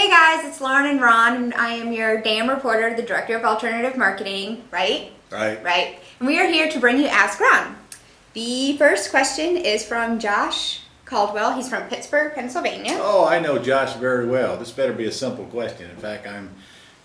Hey guys, it's Lauren and Ron, and I am your DAM reporter, the Director of Alternative Marketing, right? Right. Right. And we are here to bring you Ask Ron. The first question is from Josh Caldwell. He's from Pittsburgh, Pennsylvania. Oh, I know Josh very well. This better be a simple question. In fact, I'm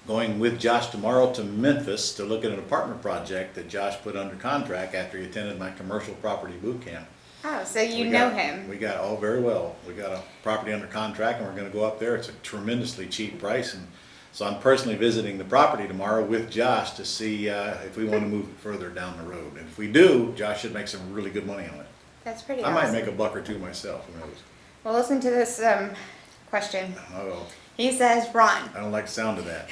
going with Josh tomorrow to Memphis to look at an apartment project that Josh put under contract after he attended my commercial property boot camp. Oh, so you know him. We got, oh, very well. We got a property under contract and we're going to go up there. It's a tremendously cheap price. And so I'm personally visiting the property tomorrow with Josh to see if we want to move it further down the road. And if we do, Josh should make some really good money on it. That's pretty I awesome. might make a buck or two myself, who knows. Well, listen to this question. Uh-oh. He says, Ron, I don't like the sound of that.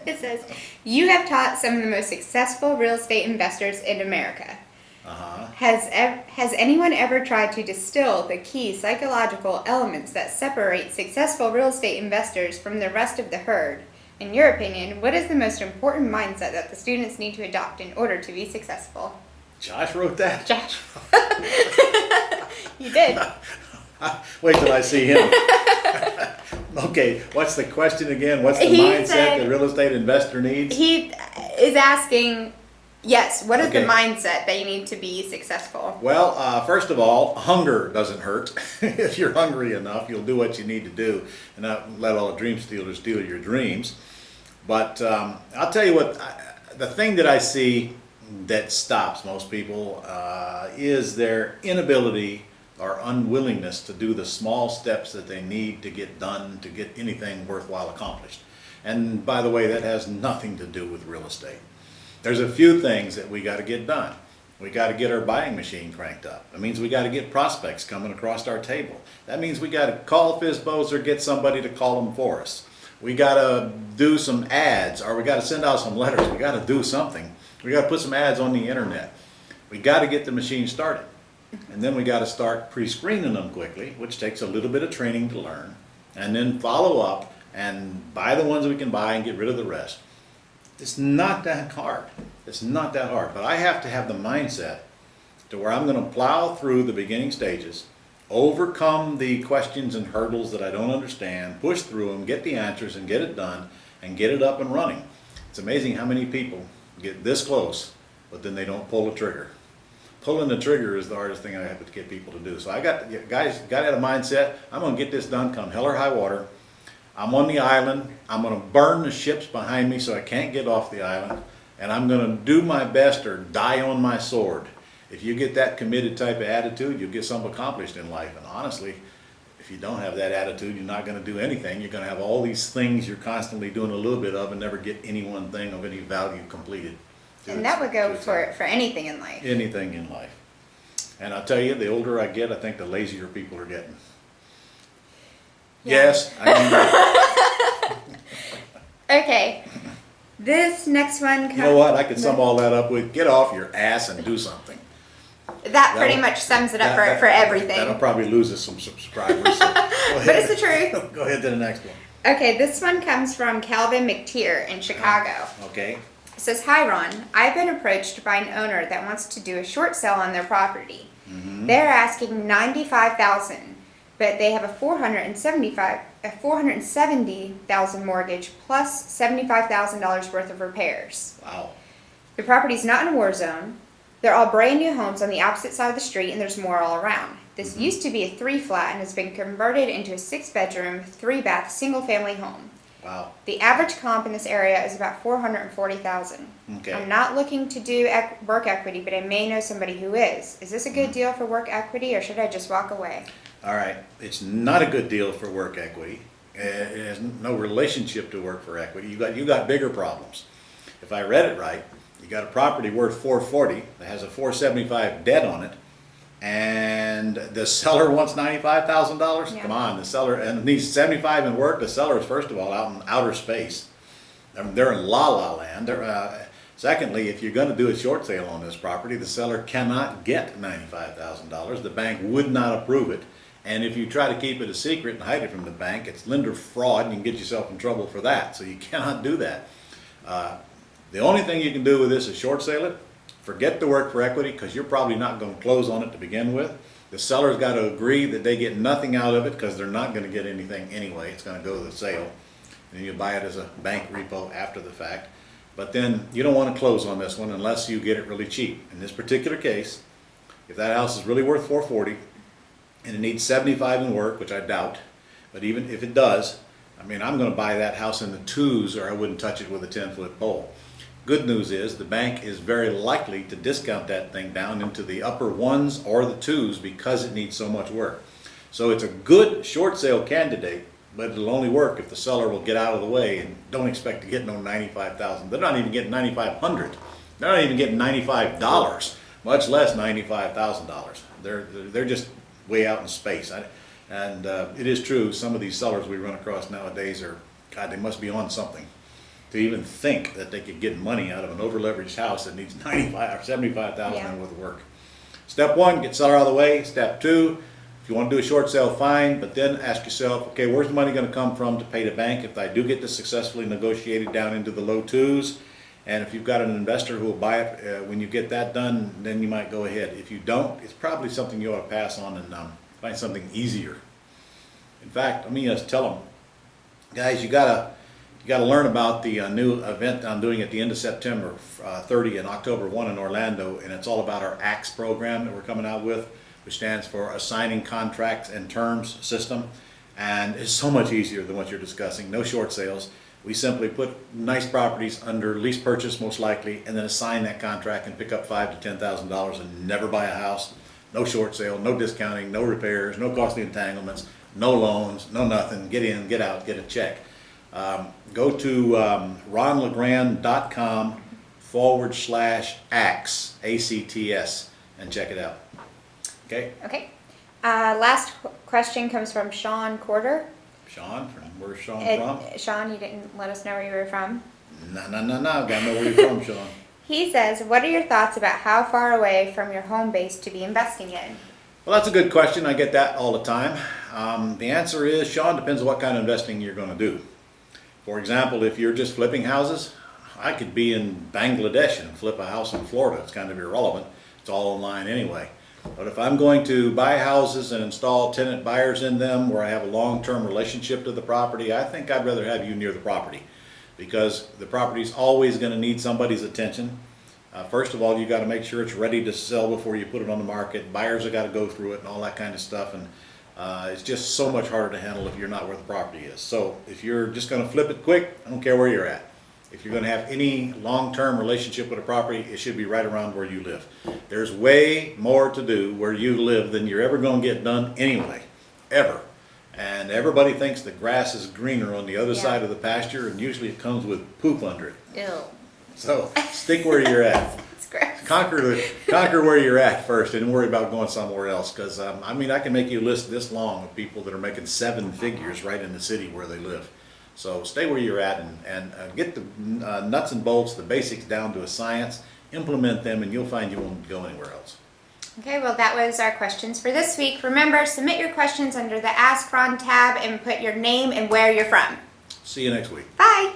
it says, you have taught some of the most successful real estate investors in America. Uh-huh. Has anyone ever tried to distill the key psychological elements that separate successful real estate investors from the rest of the herd? In your opinion, what is the most important mindset that the students need to adopt in order to be successful? Josh wrote that? Josh. You did. Wait till I see him. Okay, what's the question again? What's the mindset the real estate investor needs? He is asking, yes, what is the Okay. mindset that you need to be successful? Well, first of all, hunger doesn't hurt. If you're hungry enough, you'll do what you need to do and not let all the dream stealers steal your dreams. But I'll tell you what, the thing that I see that stops most people is their inability or unwillingness to do the small steps that they need to get done to get anything worthwhile accomplished. And by the way, that has nothing to do with real estate. There's a few things that we got to get done. We got to get our buying machine cranked up. That means we got to get prospects coming across our table. That means we got to call FSBOs or get somebody to call them for us. We got to do some ads, or we got to send out some letters. We got to do something. We got to put some ads on the internet. We got to get the machine started. And then we got to start pre-screening them quickly, which takes a little bit of training to learn. And then follow up and buy the ones we can buy and get rid of the rest. It's not that hard. It's not that hard. But I have to have the mindset to where I'm going to plow through the beginning stages, overcome the questions and hurdles that I don't understand, push through them, get the answers and get it done and get it up and running. It's amazing how many people get this close, but then they don't pull the trigger. Pulling the trigger is the hardest thing I have to get people to do. So I got a mindset, I'm going to get this done come hell or high water. I'm on the island. I'm going to burn the ships behind me so I can't get off the island. And I'm going to do my best or die on my sword. If you get that committed type of attitude, you'll get something accomplished in life. And honestly, if you don't have that attitude, you're not going to do anything. You're going to have all these things you're constantly doing a little bit of and never get any one thing of any value completed. And that would go for anything in life. Anything in life. And I'll tell you, the older I get, I think the lazier people are getting. Yeah. Yes, I mean, Okay. This next one comes. you know what? I could sum all that up with, get off your ass and do something. That pretty That'll- much sums it up That- for everything. That'll probably lose us some subscribers. So But it's the truth. Go ahead to the next one. Okay, this one comes from Calvin McTeer in Chicago. Okay. It says, hi Ron, I've been approached by an owner that wants to do a short sale on their property. They're asking $95,000, but they have a $470,000 mortgage plus $75,000 worth of repairs. Wow. The property's not in a war zone. They're all brand new homes on the opposite side of the street, and there's more all around. This used to be a 3-flat and has been converted into a 6-bedroom, 3-bath, single-family home. Wow. The average comp in this area is about $440,000. Okay. I'm not looking to do work equity, but I may know somebody who is. Is this a good deal for work equity, or should I just walk away? All right. It's not a good deal for work equity. It has no relationship to work for equity. You got bigger problems. If I read it right, you got a property worth $440 that has a $475 debt on it, and the seller wants $95,000. Yeah. Come on, the seller and needs $75 in work. The seller is first of all out in outer space. They're in la la land. Secondly, if you're going to do a short sale on this property, the seller cannot get $95,000. The bank would not approve it. And if you try to keep it a secret and hide it from the bank, it's lender fraud and you can get yourself in trouble for that. So you cannot do that. The only thing you can do with this is short sale it. Forget the work for equity because you're probably not going to close on it to begin with. The seller's got to agree that they get nothing out of it because they're not going to get anything anyway. It's going to go to the sale. And you buy it as a bank repo after the fact. But then you don't want to close on this one unless you get it really cheap. In this particular case, if that house is really worth $440 and it needs $75 in work, which I doubt, but even if it does, I mean, I'm going to buy that house in the twos or I wouldn't touch it with a 10-foot pole. Good news is the bank is very likely to discount that thing down into the upper ones or the twos because it needs so much work. So it's a good short sale candidate, but it'll only work if the seller will get out of the way and don't expect to get no $95,000. They're not even getting $9,500. They're not even getting $95, much less $95,000. They're just way out in space. It is true, some of these sellers we run across nowadays are, God, they must be on something to even think that they could get money out of an over-leveraged house that needs $95,000 or $75,000 worth of work. Step one, get seller out of the way. Step two, if you want to do a short sale, fine, but then ask yourself, okay, where's the money going to come from to pay the bank if I do get this successfully negotiated down into the low twos? And if you've got an investor who will buy it when you get that done, then you might go ahead. If you don't, it's probably something you ought to pass on and find something easier. In fact, let me just tell them, guys, you gotta learn about the new event I'm doing at the end of September 30 and October 1 in Orlando, and it's all about our ACTS program that we're coming out with, which stands for Assigning Contracts and Terms System, and it's so much easier than what you're discussing. No short sales. We simply put nice properties under lease purchase most likely, and then assign that contract and pick up $5,000 to $10,000 and never buy a house. No short sale, no discounting, no repairs, no costly entanglements, no loans, no nothing. Get in, get out, get a check. Go to ronlegrand.com/ACTS, ACTS, and check it out. Okay? Okay. Last question comes from Sean Corder. Sean, where's Sean from? Sean, you didn't let us know where you were from. No. Gotta know where you're from, Sean. He says, what are your thoughts about how far away from your home base to be investing in? Well, that's a good question. I get that all the time. The answer is, Sean, depends on what kind of investing you're going to do. For example, if you're just flipping houses, I could be in Bangladesh and flip a house in Florida. It's kind of irrelevant. It's all online anyway. But if I'm going to buy houses and install tenant buyers in them where I have a long-term relationship to the property, I think I'd rather have you near the property because the property's always going to need somebody's attention. First of all, you got to make sure it's ready to sell before you put it on the market. Buyers have got to go through it and all that kind of stuff. And it's just so much harder to handle if you're not where the property is. So if you're just going to flip it quick, I don't care where you're at. If you're going to have any long-term relationship with a property, it should be right around where you live. There's way more to do where you live than you're ever going to get done anyway, ever. And everybody thinks the grass is greener on the other side of the pasture, and usually it comes with poop under it. Ew. So stick where you're at. It's gross. Conquer where you're at first, and worry about going somewhere else. Because I mean, I can make you a list this long of people that are making 7 figures right in the city where they live. So stay where you're at and get the nuts and bolts, the basics down to a science. Implement them, and you'll find you won't go anywhere else. Okay, well, that was our questions for this week. Remember, submit your questions under the Ask Ron tab and put your name and where you're from. See you next week. Bye.